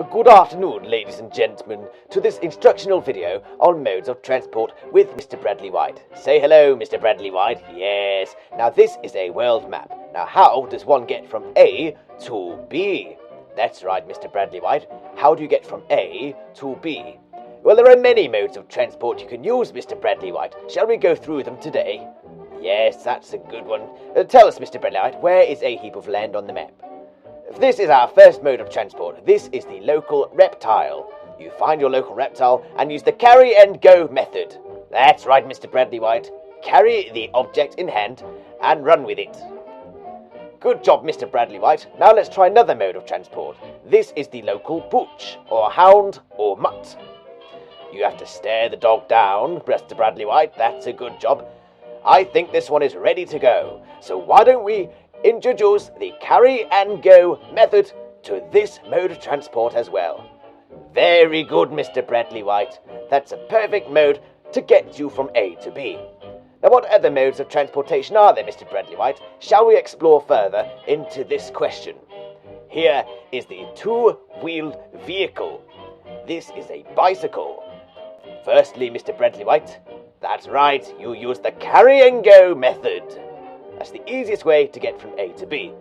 Good afternoon, ladies and gentlemen, to this instructional video on modes of transport with Mr. Bradley White. Say hello, Mr. Bradley White. Yes. Now this is a world map. Now how does one get from A to B? That's right, Mr. Bradley White. How do you get from A to B? Well, there are many modes of transport you can use, Mr. Bradley White. Shall we go through them today? Yes, that's a good one. Tell us, Mr. Bradley White, where is a heap of land on the map? This is our first mode of transport. This is the local reptile. You find your local reptile and use the carry and go method. That's right, Mr. Bradley White. Carry the object in hand and run with it. Good job, Mr. Bradley White. Now let's try another mode of transport. This is the local pooch, or hound, or mutt. You have to stare the dog down, Mr. Bradley White. That's a good job. I think this one is ready to go. So why don't we introduce the carry and go method to this mode of transport as well. Very good, Mr. Bradley White. That's a perfect mode to get you from A to B. Now what other modes of transportation are there, Mr. Bradley White? Shall we explore further into this question? Here is the two-wheeled vehicle. This is a bicycle. Firstly, Mr. Bradley White, that's right, you use the carry and go method. That's the easiest way to get from A to B.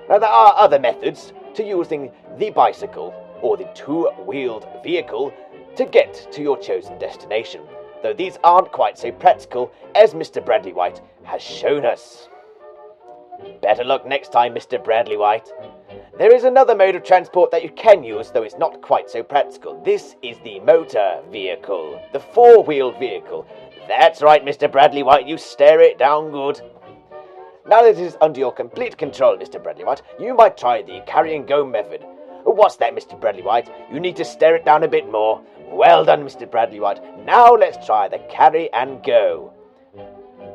Now there are other methods to using the bicycle or the two-wheeled vehicle to get to your chosen destination, though these aren't quite so practical as Mr. Bradley White has shown us. Better luck next time, Mr. Bradley White. There is another mode of transport that you can use, though it's not quite so practical. This is the motor vehicle, the four-wheeled vehicle. That's right, Mr. Bradley White, you stare it down good. Now that it is under your complete control, Mr. Bradley White, you might try the carry and go method. What's that, Mr. Bradley White? You need to stare it down a bit more. Well done, Mr. Bradley White. Now let's try the carry and go.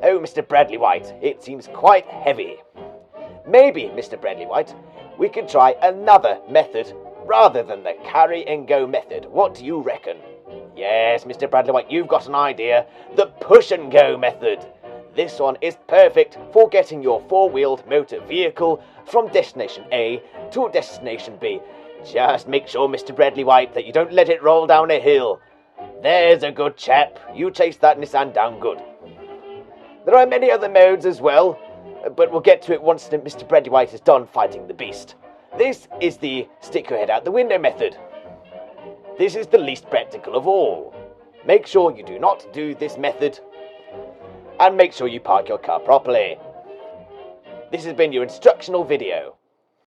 Oh, Mr. Bradley White, it seems quite heavy. Maybe, Mr. Bradley White, we could try another method rather than the carry and go method. What do you reckon? Yes, Mr. Bradley White, you've got an idea. The push and go method. This one is perfect for getting your four-wheeled motor vehicle from destination A to destination B. Just make sure, Mr. Bradley White, that you don't let it roll down a hill. There's a good chap. You chase that Nissan down good. There are many other modes as well, but we'll get to it once Mr. Bradley White is done fighting the beast. This is the stick your head out the window method. This is the least practical of all. Make sure you do not do this method, and make sure you park your car properly. This has been your instructional video.